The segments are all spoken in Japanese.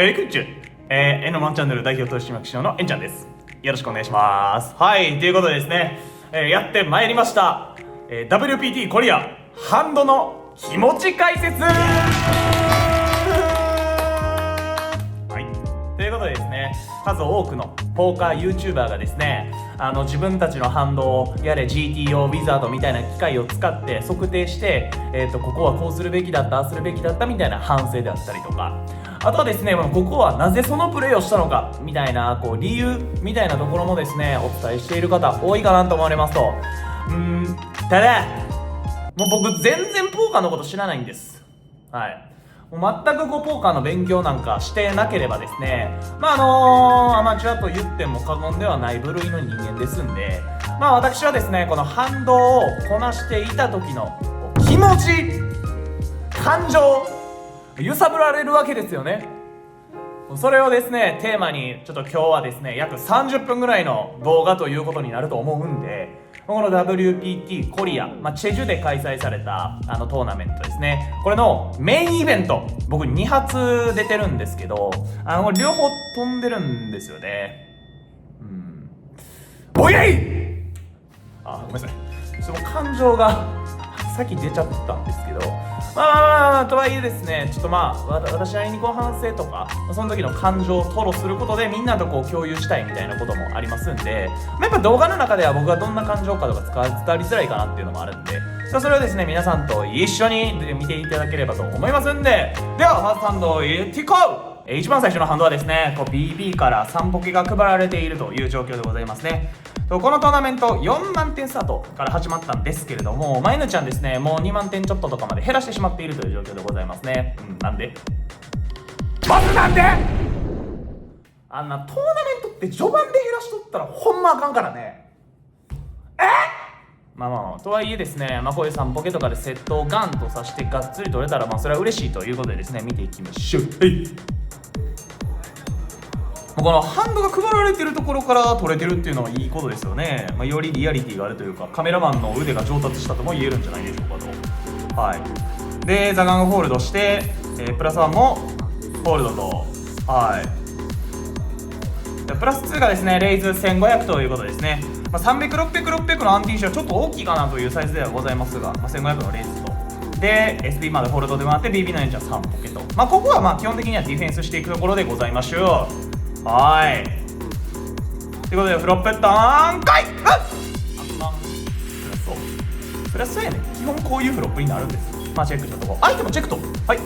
くっちゅエノマンチャンネル代表取締役社長のえんちゃんです。よろしくお願いします。はい、ということでですね、やってまいりました、WPT コリアハンドの気持ち解説。はい、ということでですね、数多くのポーカー YouTuber がですね、自分たちのハンドをやれ GTO ウィザードみたいな機械を使って測定して、ここはこうするべきだった、ああするべきだったみたいな反省であったりとか、あとはですね、ここはなぜそのプレーをしたのかみたいな理由みたいなところもですね、お伝えしている方多いかなと思われますと、ただもう僕全然ポーカーのこと知らないんです。はい、もう全くポーカーの勉強なんかしてなければですね、アマチュアと言っても過言ではない部類の人間ですんで、私はですね、この反動をこなしていた時の気持ち、感情、揺さぶられるわけですよね。それをですねテーマにちょっと今日はですね約30分ぐらいの動画ということになると思うんで、この WPT コリア、チェジュで開催されたトーナメントですね、これのメインイベント、僕2発出てるんですけど、これ両方飛んでるんですよね。ボイエイごめんなさい、その感情が先出ちゃったんですけど、とはいえですね、ちょっと私なりに反省とかその時の感情を吐露することでみんなと共有したいみたいなこともありますんで、やっぱ動画の中では僕がどんな感情かとか伝わりづらいかなっていうのもあるんで、それをですね皆さんと一緒に見ていただければと思いますんで、ではファーストハンドを入れていこう。一番最初のハンドはですね、BB から3ポケが配られているという状況でございますね。このトーナメント4万点スタートから始まったんですけれども、マイヌちゃんですね、もう2万点ちょっととかまで減らしてしまっているという状況でございますね。なんでまずなんであんなトーナメントって序盤で減らしとったらほんまあかんからね。とはいえですね、こういう3ポケとかでセットをガンとさしてがっつり取れたらそれは嬉しいということでですね、見ていきましょう。このハンドが配られてるところから取れてるっていうのはいいことですよね。よりリアリティがあるというか、カメラマンの腕が上達したとも言えるんじゃないでしょうかと。はい、でザガンをホールドして、プラス1もホールドと、プラス2がですねレイズ1500ということですね。300、600、600のアンティーシはちょっと大きいかなというサイズではございますが、1500のレイズとで SB までホールドで回って BB のエンジンは3ポケと、ここは基本的にはディフェンスしていくところでございましょう。ということでフロップターンかいそりゃそうやね、基本こういうフロップになるんです。チェックしたところ、相手もチェックと、相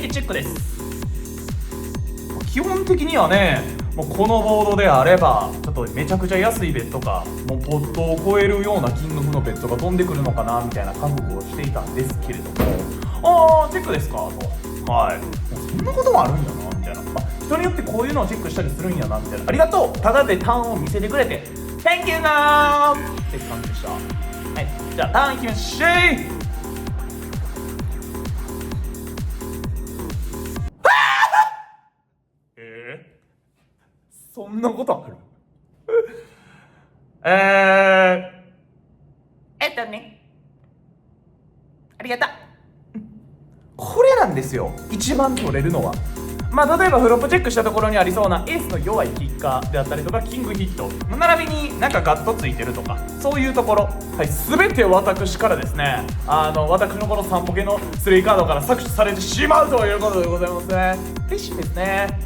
手チェックです。基本的にはね、もうこのボードであればちょっとめちゃくちゃ安いベッドか、もうポットを超えるような金額のベッドが飛んでくるのかなみたいな覚悟をしていたんですけれども、チェックですかと、もうそんなこともあるんやなみたいな、人によってこういうのをチェックしたりするんやなみたいな、ありがとう、ただでターンを見せてくれて Thank you なーって感じでした。じゃあターンいきましょう。そんなことあるありがとう。これなんですよ、一番取れるのは。例えばフロップチェックしたところにありそうなエースの弱いキッカーであったりとか、キングヒット並びにガットついてるとか、そういうところ、全て私からですね、私のこの3ポケの3カードから搾取されてしまうということでございますね。嬉しいですね。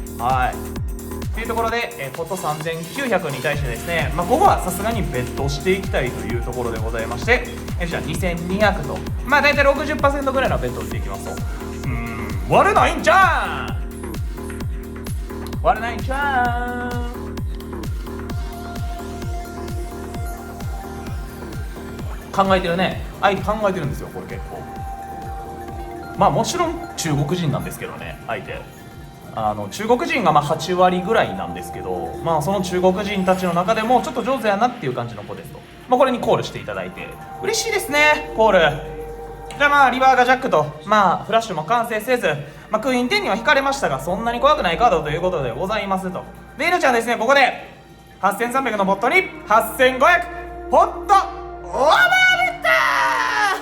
というところで、ポット3900に対してですね、ここはさすがにベットしていきたいというところでございまして、じゃあ2200と、大体 60% ぐらいのベットを打っていきますと、割れないんじゃん割れないんじゃん。考えてるね、考えてるんですよこれ結構。もちろん中国人なんですけどね、相手中国人が8割ぐらいなんですけど、その中国人たちの中でもちょっと上手やなっていう感じの子ですと、これにコールしていただいて嬉しいですね。コールじゃあリバーガジャックと、フラッシュも完成せず、クイーン10には引かれましたが、そんなに怖くないカードということでございますと。でイルちゃんですね、ここで8300のボットに8500ポットオーバーベッ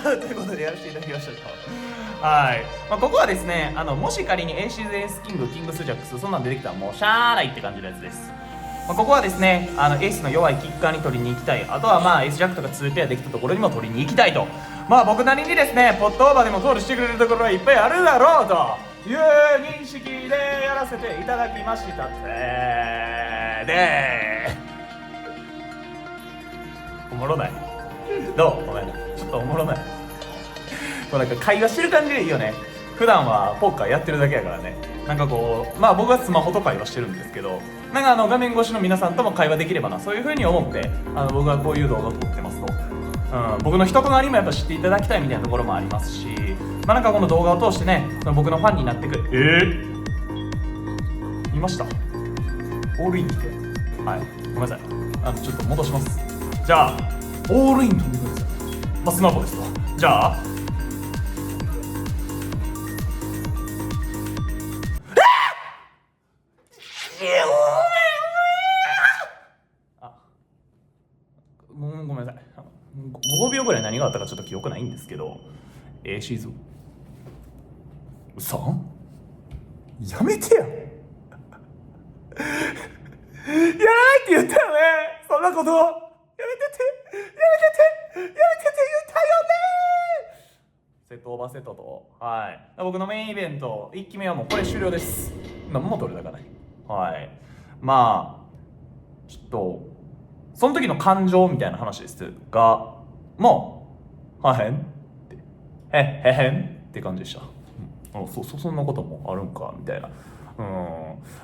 ターということでやらせていただきましたと。はい、ここはですね、もし仮にエーシズエースキング、キングスジャックス、そんなん出てきたらもうしゃーないって感じのやつです。ここはですね、エースの弱いキッカーに取りに行きたい、あとはエースジャックとか2ペアできたところにも取りに行きたいと、僕なりにですね、ポットオーバーでもゴールしてくれるところはいっぱいあるだろうという認識でやらせていただきましたおもろないどうごめんちょっとおもろないなんか会話してる感じでいいよね。普段はポーカーやってるだけやからね。なんかこう僕はスマホと会話してるんですけど、なんか画面越しの皆さんとも会話できればな、そういう風に思って僕はこういう動画を撮ってますと、僕の人となりもやっぱ知っていただきたいみたいなところもありますし、なんかこの動画を通してね、僕のファンになってくる見ましたオールイン来て、はい、ごめんなさい、ちょっと戻します。じゃあオールイン飛んでください。スマホですと、じゃあごめんなさい、5秒ぐらい何があったかちょっと記憶ないんですけど、シーズン嘘やめてややらないって言ったよね、そんなことやめて言ったよね。セットオーバーセットと、僕のメインイベント1期目はもうこれ終了です。何も取れたかない。ちょっとその時の感情みたいな話ですが、もうへんってへんって感じでした。そんなこともあるんかみたいな。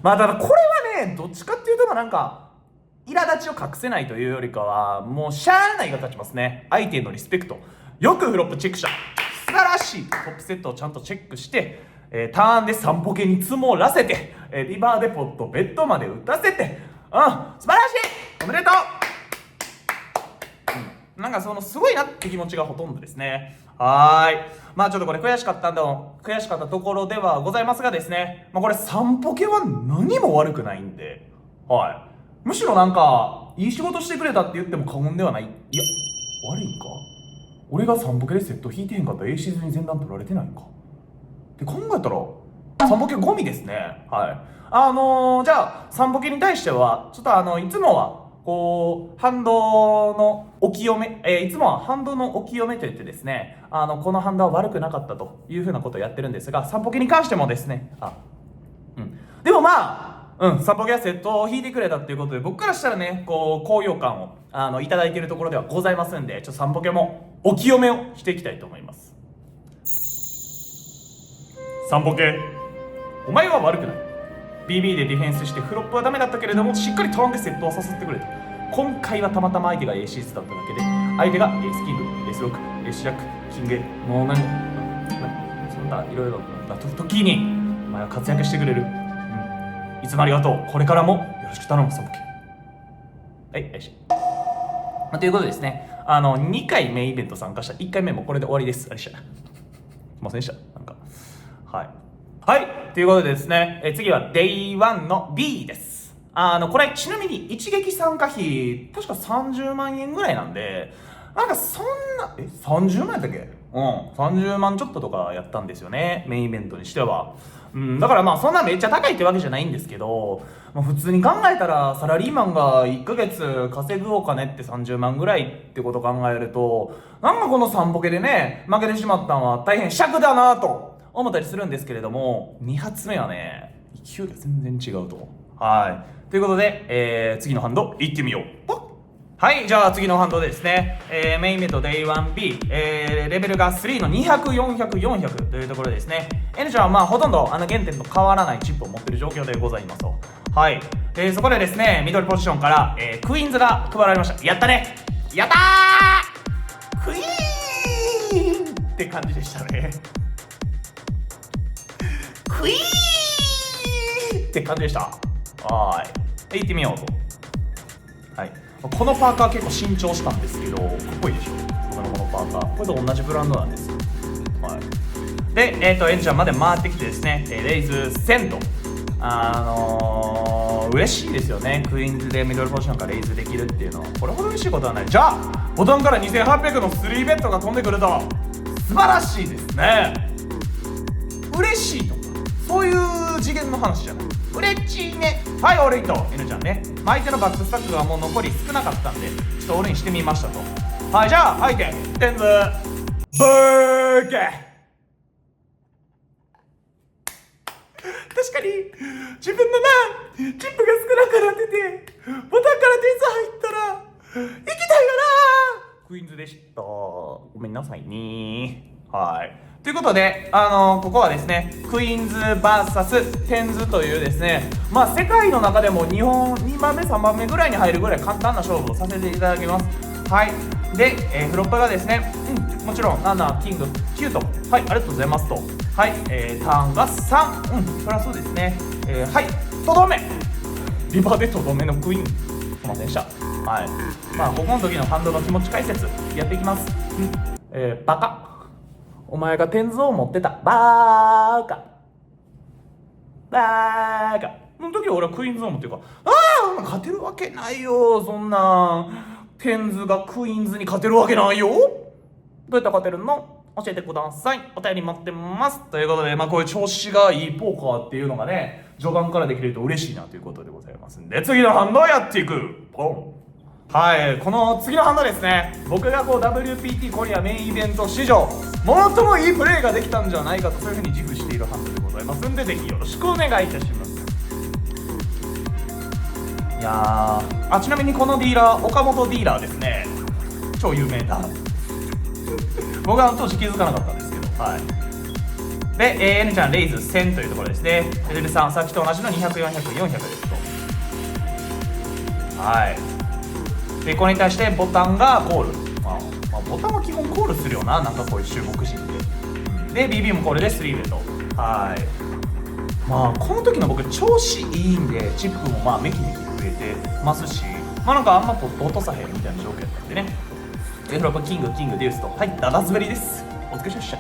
ただこれはね、どっちかっていうとなんか苛立ちを隠せないというよりかは、もうしゃあないが立ちますね。相手へのリスペクト、よくフロップチェックした、素晴らしいトップセットをちゃんとチェックして、ターンで3ポケに積もらせて、リバーでポットベッドまで打たせて、素晴らしい、おめでとう。なんかそのすごいなって気持ちがほとんどですね。ちょっとこれ悔しかったところではございますがですね、これ3ポケは何も悪くないんで、むしろなんかいい仕事してくれたって言っても過言ではない。いや悪いんか、俺が3ポケでセット引いてへんかったら A シーズンに前段取られてないんかって考えたら3ポケゴミですね。じゃあ3ポケに対してはちょっといつもは反動のお清め、いつもは反動のお清めといってですね、この反動は悪くなかったというふうなことをやってるんですが、3ポケに関してもですね、でも3ポケはセットを引いてくれたっていうことで、僕からしたらね、高揚感をいただいているところではございますんで、ちょっと3ポケもお清めをしていきたいと思います。3ポケ、お前は悪くない。 BB でディフェンスしてフロップはダメだったけれども、しっかりターンでセットをさせてくれた。今回はたまたま相手が A シーズだっただけで、相手がエースキング、エースロック、エースジャック、キング、もうそんないろいろな時にお前は活躍してくれる。いつもありがとう。これからもよろしく頼む、サボケ。よし。ということでですね、2回メインイベント参加した。1回目もこれで終わりです。ありがとうございませんでした。ということでですね、次は Day1 の B です。これちなみに一撃参加費確か30万円ぐらいなんで、なんかそんな30万やったっけ？30万ちょっととかやったんですよね、メインイベントにしては。だからそんなめっちゃ高いってわけじゃないんですけど、普通に考えたらサラリーマンが1ヶ月稼ぐお金って30万ぐらいってことを考えると、なんかこの3ポケでね負けてしまったのは大変癪だなと思ったりするんですけれども、2発目はね勢いが全然違うと。ということで、次のハンドいってみよう。じゃあ次のハンドでですね、メインイベント Day1B、レベルが3の200、400、400というところでですね、N ちゃんはほとんど原点と変わらないチップを持っている状況でございますと。そこでですね、ミドルポジションから、クイーンズが配られました。やったね、やったー、クイーンって感じでしたね。クイーンって感じでした。行ってみようと。このパーカー結構新調したんですけど、かっこいいでしょ。このパーカーこれと同じブランドなんです。で、エンちゃんまで回ってきてですね、レイズ1000と嬉しいですよね。クイーンズでミドルポジションからレイズできるっていうのはこれほど嬉しいことはない。じゃあボタンから2800の3ベッドが飛んでくると素晴らしいですね。嬉しいとかそういう次元の話じゃない。嬉しいね。はい、オールインと N ちゃんね、相手のバックスタックがもう残り少なかったんでちょっとオールインしてみましたと。はい、じゃあ相手テンズブーケ。確かに自分のなチップが少なくなっててボタンから点数入ったら行きたいよな。クイーンズでした。ごめんなさいね。はい。ということで、ここはですね、クイーンズ VS テンズというですね、まあ世界の中でも日本2番目3番目ぐらいに入るぐらい簡単な勝負をさせていただきます。はい。で、フロップがですね、もちろん7、キング、9と、はい、ありがとうございますと。はい、ターンが3、それはそうですね。はい、とどめリバーでとどめのクイーン、すいませんでした。はい。まあ、ここの時のハンドの気持ち解説、やっていきます。バカ。お前が天像を持ってた。バーカ。バーカ。その時は俺はクイーンズを持ってるから、勝てるわけないよ、そんな。テンズがクイーンズに勝てるわけないよ。どうやって勝てるの？教えてください。お便り待ってます。ということで、まあこういう調子がいいポーカーっていうのがね、序盤からできると嬉しいなということでございますんで、次のハンドをやっていく。ポン。はい、この次のハンドですね、僕がこう WPT コリアメインイベント史上最もいいプレーができたんじゃないかと、そういうふうに自負しているハンドでございますんで、ぜひよろしくお願いいたします。いやー、ちなみにこのディーラー、岡本ディーラーですね、超有名な僕は当時気づかなかったんですけど、はい。で、N ちゃんレイズ1000というところですね。レベル3、さっきと同じの200、400、400ですと。はい。で、これに対してボタンがコール。まあ、ボタンは基本コールするよな、なんかこういう中国人で。で、BB もこれで3ベット。はい。まあ、この時の僕、調子いいんで、チップもまあ、メキメキ増えてますし、まあなんかあんまポット落とさへんみたいな状況やったんでね。フロップキングデュースと、はい、ダダ滑りです。お疲れ様でし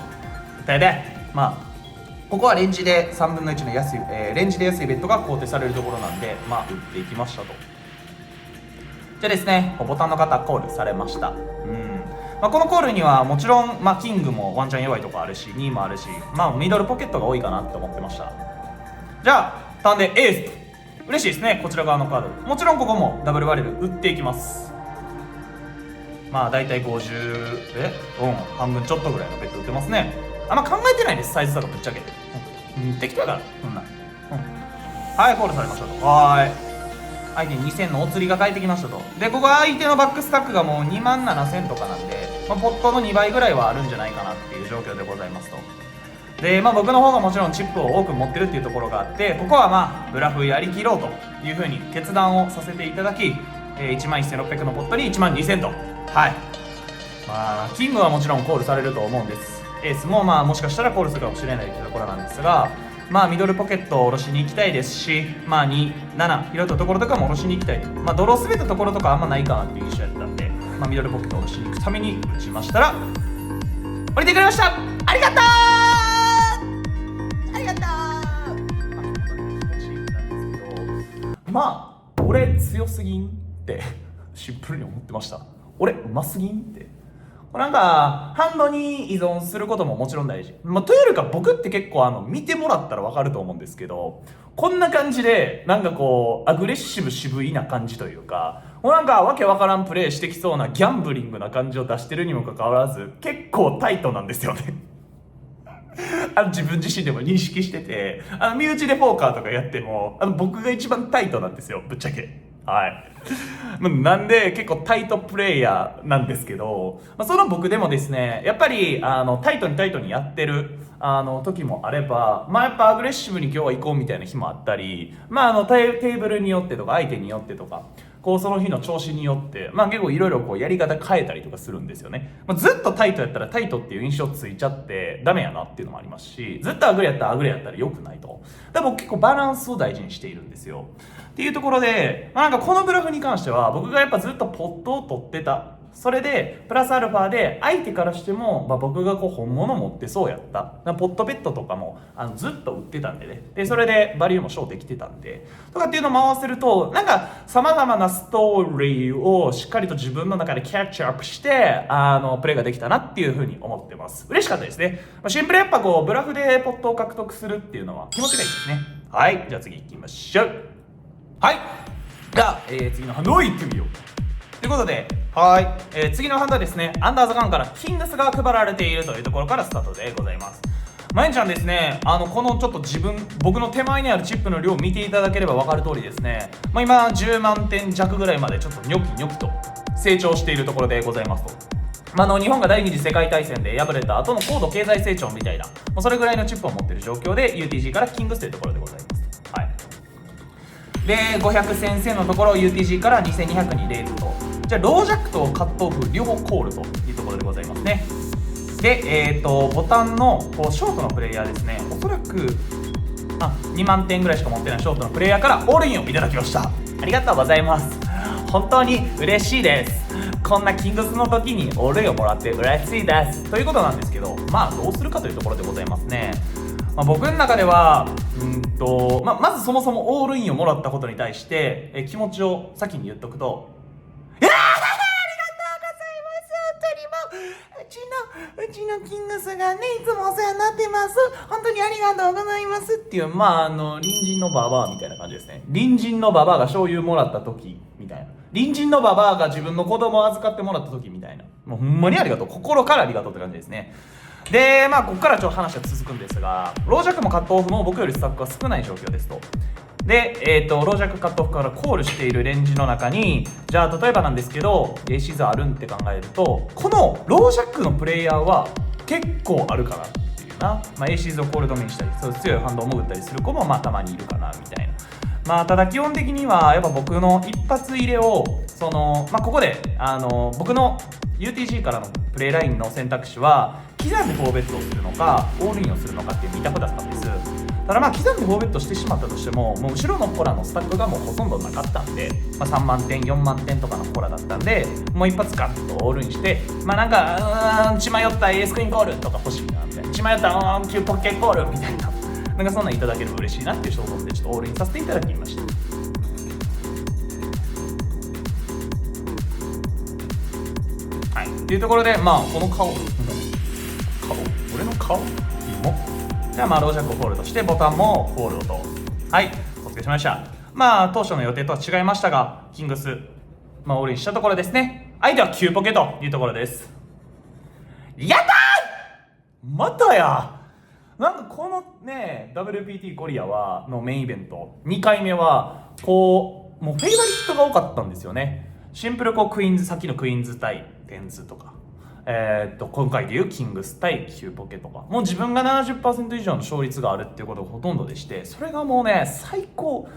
た。で、まあここはレンジで3分の1の安い、レンジで安いベッドが肯定されるところなんで、まあ打っていきましたと。じゃあですね、ボタンの方コールされました。まあ、このコールにはもちろん、まあ、キングもワンチャン弱いとこあるし、2もあるし、まあミドルポケットが多いかなって思ってました。じゃあターンでエースと。嬉しいですね、こちら側のカード。もちろんここもダブルバレル打っていきます。まあ大体50半分ちょっとぐらいのベッド売ってますね。あんま考えてないです、サイズとかぶっちゃけて。適当やからそんな。はい、コールされましたと。相手に2000のお釣りが返ってきましたと。で、ここは相手のバックスタックがもう27000とかなんで、まあ、ポットの2倍ぐらいはあるんじゃないかなっていう状況でございますと。で、まあ僕の方がもちろんチップを多く持ってるっていうところがあって、ここはまあブラフやりきろうというふうに決断をさせていただき、11600のポットに12000と。はい。まあ、キングはもちろんコールされると思うんです。エースもまあもしかしたらコールするかもしれないというところなんですが、まあミドルポケットを下ろしに行きたいですし、まあ2、7、拾ったところとかも下ろしに行きたい。まあドロー滑ったところとかあんまないかなっていう印象やったんで、まあミドルポケットを下ろしに行くために打ちましたら、降りてくれました。ありがとうありがとう。まあ、俺強すぎんってシンプルに思ってました。俺うますぎんって。なんかハンドに依存することももちろん大事、というよりか僕って結構見てもらったら分かると思うんですけど、こんな感じでなんかこうアグレッシブ渋いな感じというか、なんかわけわからんプレイしてきそうなギャンブリングな感じを出してるにもかかわらず結構タイトなんですよね自分自身でも認識してて、身内でポーカーとかやっても僕が一番タイトなんですよ、ぶっちゃけ。はいなんで結構タイトプレイヤーなんですけど、その僕でもですね、やっぱりタイトにやってる時もあれば、やっぱアグレッシブに今日は行こうみたいな日もあったり、テーブルによってとか相手によってとか、こうその日の調子によって、結構いろいろこうやり方変えたりとかするんですよね。ずっとタイトやったらタイトっていう印象ついちゃってダメやなっていうのもありますし、ずっとアグレやったらアグレやったら良くないと。だから僕結構バランスを大事にしているんですよ。っていうところで、なんかこのグラフに関しては僕がやっぱずっとポットを取ってたそれでプラスアルファで相手からしても、僕がこう本物持ってそうやったポットペットとかもずっと売ってたんでね、でそれでバリューもショーできてたんでとかっていうのを回せると、なんかさまざまなストーリーをしっかりと自分の中でキャッチアップしてプレイができたなっていうふうに思ってます。嬉しかったですね。シンプルやっぱこうブラフでポットを獲得するっていうのは気持ちがいいですね。はい、じゃあ次行きましょう。はい、じゃあ、次のハンドを行ってみようということで、はい、次のハンドはですね、アンダーザガンからキングスが配られているというところからスタートでございます。まゆちゃんですね、このちょっと僕の手前にあるチップの量を見ていただければ分かる通りですね、今10万点弱ぐらいまでちょっとニョキニョキと成長しているところでございますと。日本が第二次世界大戦で敗れた後の高度経済成長みたいな、それぐらいのチップを持っている状況で UTG からキングスというところでございます。はい。で、500先生のところ UTG から2200にレイズと。じゃあ、ロージャックとカットオフ両方コールというところでございますね。で、ボタンのこうショートのプレイヤーですね、おそらく2万点ぐらいしか持ってないショートのプレイヤーからオールインをいただきました。ありがとうございます。本当に嬉しいです。こんなキングスの時にオールインをもらって嬉しいですということなんですけど、どうするかというところでございますね。僕の中ではまずそもそもオールインをもらったことに対して、気持ちを先に言っとくと、うちのキングスがね、いつもお世話になってます。本当にありがとうございますっていう、隣人のババアみたいな感じですね。隣人のババアが醤油もらった時みたいな。隣人のババアが自分の子供を預かってもらった時みたいな。もうほんまにありがとう。心からありがとうって感じですね。で、ここからちょっと話は続くんですが、ロージャックもカットオフも僕よりスタッフが少ない状況ですと。で、ロージャックカットオフからコールしているレンジの中に、じゃあ例えばなんですけど A シーズンあるんって考えると、このロージャックのプレイヤーは結構あるかなっていうな、A シーズンをコールドメにしたり、そう強いハンドを潜ったりする子もたまにいるかなみたいな。ただ基本的にはやっぱ僕の一発入れをここで僕の UTG からのプレイラインの選択肢は刻んで4ベットをするのかオールインをするのかっていう2択だったんです。ただ刻んで4ベットしてしまったとしても、もう後ろのコラのスタックがもうほとんどなかったんで、3万点4万点とかのコラだったんで、もう一発ガッとオールインして、血迷ったエースクイーンコールとか欲しいなみたいな、血迷ったキューポッケコールみたいな、そんなんいただければ嬉しいなっていう衝動でちょっとオールインさせていただきました。はい、っていうところでこの顔俺の顔じゃあロージャックをホールドしてボタンもホールドと、はいお疲れしました。当初の予定とは違いましたがキングスオールインしたところですね。相手は9ポケというところです。やったー、またや。このね WPT コリアのメインイベント2回目はもうフェイバリットが多かったんですよね。シンプルクイーンズ、さっきのクイーンズ対テンズとか今回でいうキングス対9ポケとか、もう自分が 70% 以上の勝率があるっていうことがほとんどでして、それがもうね最高。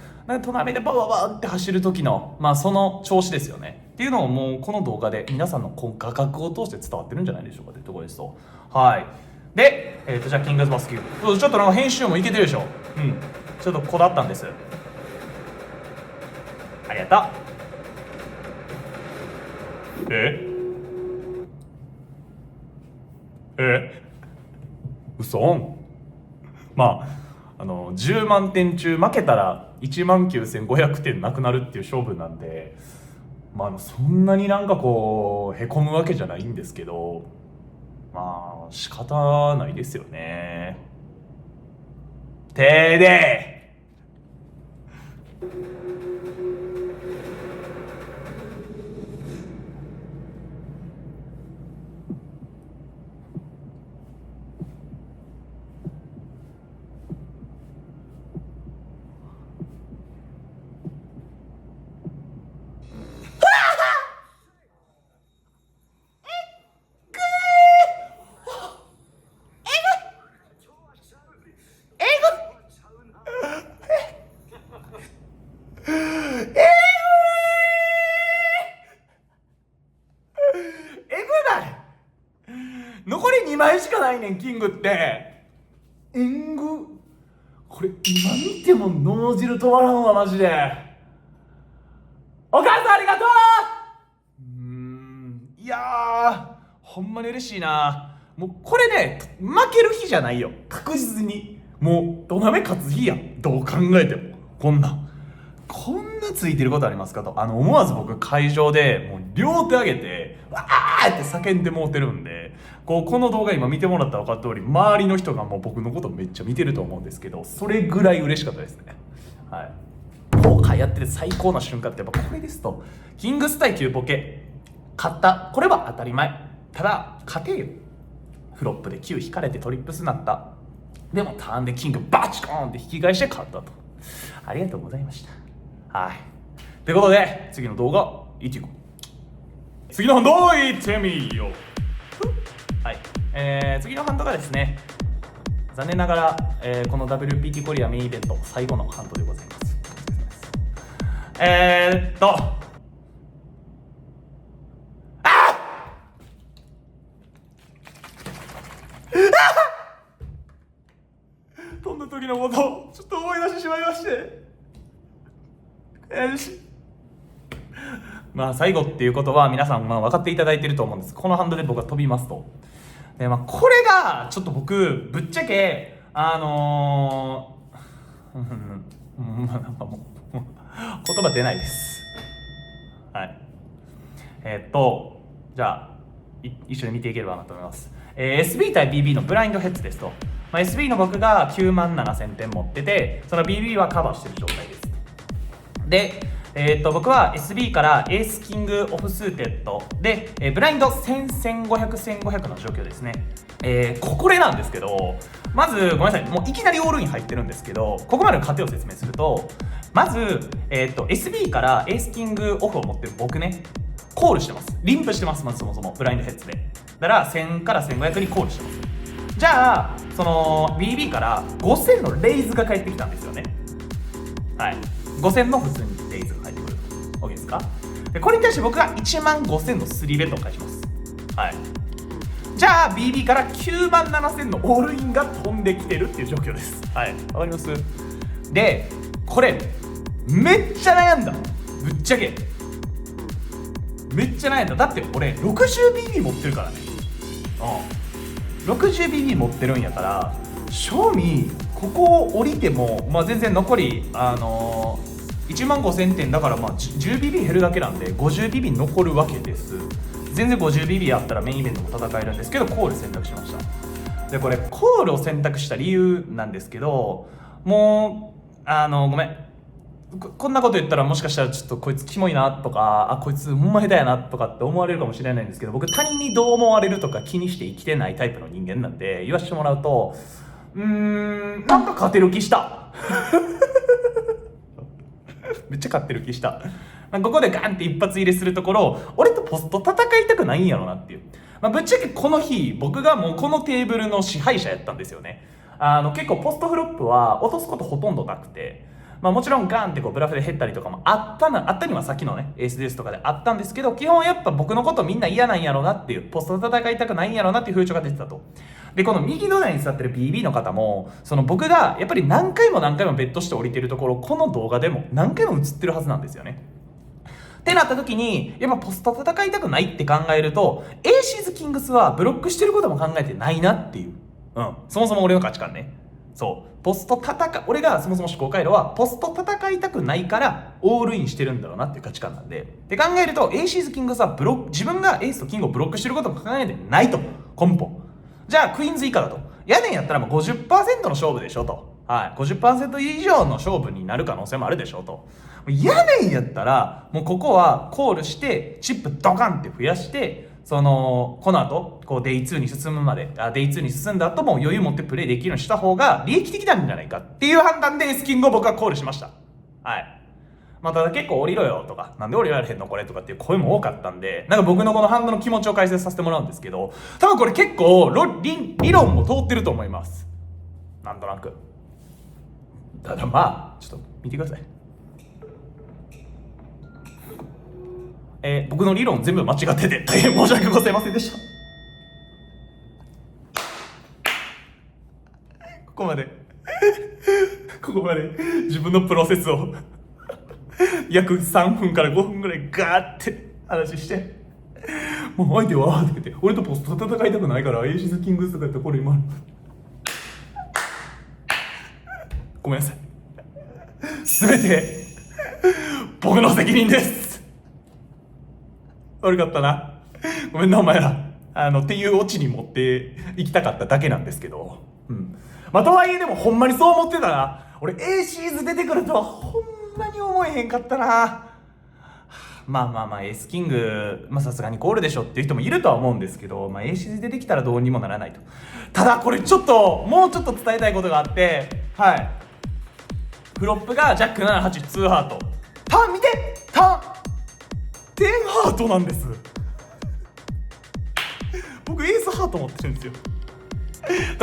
トナメでバババって走る時のその調子ですよねっていうのをもうこの動画で皆さんの画角を通して伝わってるんじゃないでしょうかというところですと。はいで、じゃあキングスバスキューちょっと編集もいけてるでしょ。ちょっとこだわったんです。ありがとう。嘘ん。10万点中負けたら19,500点なくなるっていう勝負なんで、そんなにへこむわけじゃないんですけど、仕方ないですよね。てで残り2枚しかないねんキングって。これ今見ても脳汁止まらんわマジで。お母さんありがとう。いやーほんまに嬉しいな。もうこれね負ける日じゃないよ、確実に。もうトーナメ勝つ日やん、どう考えても。こんなついてることありますかと。思わず僕会場でもう両手上げてわーって叫んでもうてるんで、この動画今見てもらったら分かった通り、周りの人がもう僕のことめっちゃ見てると思うんですけど、それぐらい嬉しかったですね。はい。ポーカーやってる最高な瞬間ってやっぱこれですと。キングス対9ポケ勝った、これは当たり前。ただ勝てよ。フロップで9引かれてトリップスになった。でもターンでキングバチコーンって引き返して勝ったと。ありがとうございました。はい。ということで次の動画いっていこう。次のハンドいってみよう。はい。次のハンドがですね、残念ながら、この WPT コリアメインイベント最後のハンドでございます。飛んだ時のことをちょっと思い出してしまいまして、悔しい。まあ最後っていうことは皆さん分かっていただいてると思うんです。このハンドで僕は飛びますと。でこれがちょっと僕ぶっちゃけなんかもう言葉出ないです。はい。じゃあ一緒に見ていければなと思います。SB 対 BB のブラインドヘッズですと。SB の僕が9万7000点持ってて、その BB はカバーしてる状態です。で、僕は SB からエースキングオフスーテッドで、ブラインド1000、1500、1500の状況ですね。これなんですけど、まずごめんなさい、もういきなりオールイン入ってるんですけど、ここまでの過程を説明すると、まず、SB からエースキングオフを持ってる僕ね、コールしてます。リンプしてます。まずそもそもブラインドヘッズで。だから1000から1500にコールしてます。じゃあその BB から5000のレイズが返ってきたんですよね。はい。5000の普通にレイズが返ってくる。OK ですか？でこれに対して僕が1万5000の3ベットを返します。はい。じゃあ BB から9万7000のオールインが飛んできてるっていう状況です。はい。わかります？でこれめっちゃ悩んだ。ぶっちゃけめっちゃ悩んだ。だって俺 60BB 持ってるからね。60BB 持ってるんやから、正味ここを降りても、全然残り1万5000点だから10BB 減るだけなんで 50BB 残るわけです。全然 50BB あったらメインイベントも戦えるんですけど、コール選択しました。でこれコールを選択した理由なんですけど、もうごめん、こんなこと言ったらもしかしたらちょっとこいつキモいなとか、こいつほんま下手やなとかって思われるかもしれないんですけど、僕他人にどう思われるとか気にして生きてないタイプの人間なんで、言わせてもらうとなんか勝てる気しためっちゃ勝ってる気した。ここでガンって一発入れするところ、俺とポスト戦いたくないんやろなっていう。ぶっちゃけこの日僕がもうこのテーブルの支配者やったんですよね。結構ポストフロップは落とすことほとんどなくて、もちろんガンってブラフで減ったりとかもあったにはさっきのねエースですとかであったんですけど、基本やっぱ僕のことみんな嫌なんやろうなっていう、ポスト戦いたくないんやろうなっていう風潮が出てたと。でこの右の台に座ってる BB の方も、その僕がやっぱり何回もベットして降りてるところ、この動画でも何回も映ってるはずなんですよね。ってなった時にやっぱポスト戦いたくないって考えると、エーシーズキングスはブロックしてることも考えてないなっていう、そもそも俺の価値観ね。そうポスト俺がそもそも思考回路はポスト戦いたくないからオールインしてるんだろうなっていう価値観なんで、で考えるとエーシーズキングスは自分がエースとキングをブロックしてることも考えてないと。根本じゃあクイーンズ以下だと、やねんやったらもう 50% の勝負でしょと。はい、50% 以上の勝負になる可能性もあるでしょうと。やねんやったらもうここはコールしてチップドカンって増やして、この後デイ2に進むまで、デイ2に進んだ後も余裕持ってプレイできるようにした方が利益的なんじゃないかっていう判断でエースキングを僕はコールしました。はい。ただ結構降りろよとか、なんで降りられへんのこれとかっていう声も多かったんで、僕のこのハンドの気持ちを解説させてもらうんですけど、多分これ結構理論も通ってると思います。なんとなく。ただちょっと見てください。僕の理論全部間違ってて大変申し訳ございませんでした。ここまで自分のプロセスを約3分から5分ぐらいガーって話して、もう相手はって言って俺とポスト戦いたくないからエイシズキングスとかやったらこれ今ごめんなさい、全て僕の責任です。悪かったな、ごめんなお前らっていうオチに持っていきたかっただけなんですけど、まあとはいえでもほんまにそう思ってたな。俺エイシーズ出てくるとはほんまに思えへんかったな。まあエースキングさすがにゴールでしょっていう人もいるとは思うんですけど、エーシーズ出てきたらどうにもならないと。ただこれちょっともうちょっと伝えたいことがあって、フロップがジャック78、2ハート、ターン見て、ターン10ハートなんです。僕エースハート持ってるんですよ。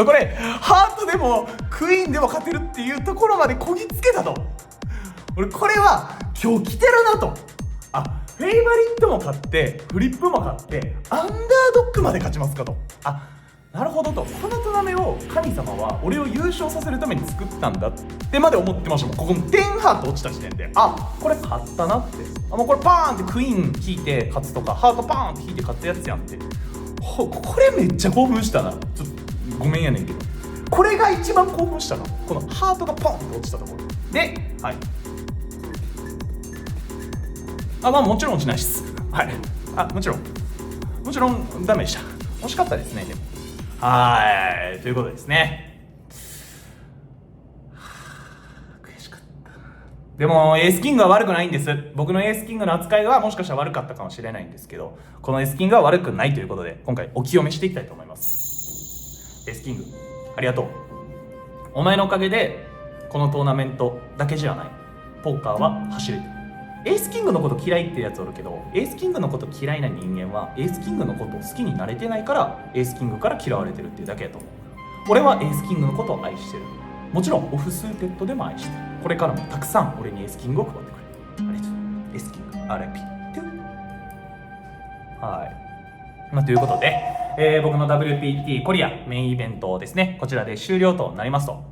これハートでもクイーンでも勝てるっていうところまでこぎつけたと。俺これは今日来てるなと。フェイバリットも勝ってフリップも勝ってアンダードッグまで勝ちますかと。なるほどと、このトナメを神様は俺を優勝させるために作ったんだってまで思ってましたもん。ここの10ハート落ちた時点でこれ勝ったなって、もうこれパーンってクイーン引いて勝つとかハートパーンって引いて勝つやつやんって、これめっちゃ興奮したな。ちょっとごめんやねんけど、これが一番興奮したな、このハートがポンって落ちたところで、もちろん落ちないっす。もちろんダメでした。惜しかったですね。でもということですね。悔しかった。でもエースキングは悪くないんです。僕のエースキングの扱いはもしかしたら悪かったかもしれないんですけど、このエースキングは悪くないということで今回お清めしていきたいと思います。エースキングありがとう。お前のおかげでこのトーナメントだけじゃないポーカーは走れてる。エースキングのこと嫌いってやつおるけど、エースキングのこと嫌いな人間はエースキングのことを好きになれてないからエースキングから嫌われてるっていうだけやと思う。俺はエースキングのことを愛してる。もちろんオフスーテッドでも愛してる。これからもたくさん俺にエースキングを配ってくれる。ありがとうエースキング RIP。 ということで、僕の WPT コリアメインイベントですね、こちらで終了となりますと。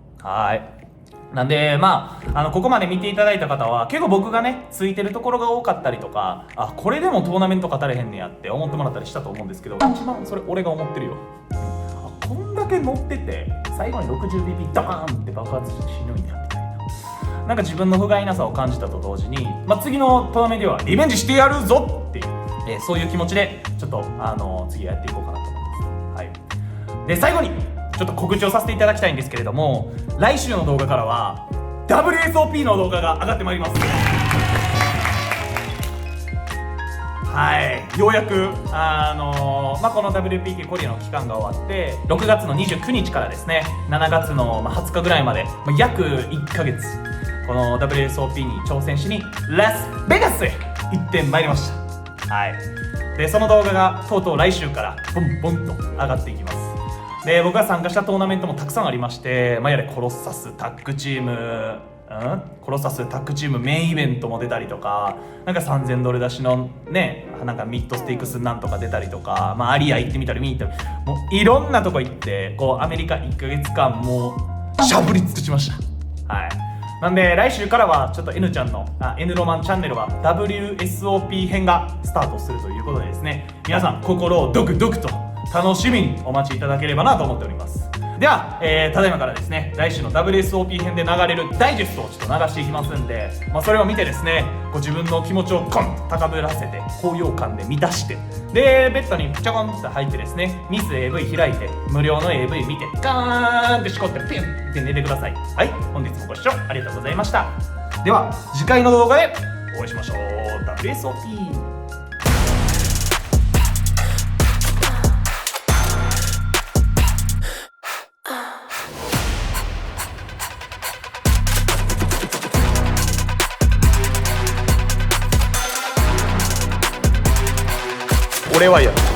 なんでここまで見ていただいた方は結構僕がねついてるところが多かったりとか、これでもトーナメント勝たれへんねやって思ってもらったりしたと思うんですけど、一番それ俺が思ってるよ。こんだけ乗ってて最後に 60BP ドーンって爆発して死ぬんやみたいな、なんか自分の不甲斐なさを感じたと同時に、次のトーナメントではリベンジしてやるぞっていう、そういう気持ちでちょっと次はやっていこうかなと思います。で最後にちょっと告知をさせていただきたいんですけれども、来週の動画からは WSOP の動画が上がってまいります。ようやくこの WPT コリアの期間が終わって6月の29日からですね7月の20日ぐらいまで、約1ヶ月この WSOP に挑戦しにラスベガスへ行ってまいりました。でその動画がとうとう来週からボンボンと上がっていきます。で僕が参加したトーナメントもたくさんありまして、やれコロッサスタッグチームコロッサスタッグチームメインイベントも出たりとか、なんか3000ドル出しのね、なんかミッドステークスなんとか出たりとか、アリア行ってみたり見に行ったり、もういろんなとこ行ってアメリカ1ヶ月間もうしゃぶり尽くしました。なんで来週からはちょっと N ちゃんのN ロマンチャンネルは WSOP 編がスタートするということでですね、皆さん心をドクドクと楽しみにお待ちいただければなと思っております。では、ただいまからですね来週の WSOP 編で流れるダイジェストをちょっと流していきますんで、それを見てですね自分の気持ちをコンと高ぶらせて高揚感で満たして、でベッドにちょこんと入ってですねミス AV 開いて無料の AV 見てガーンってしこってピュンって寝てください。本日もご視聴ありがとうございました。では次回の動画でお会いしましょう。 WSOP。俺はやる。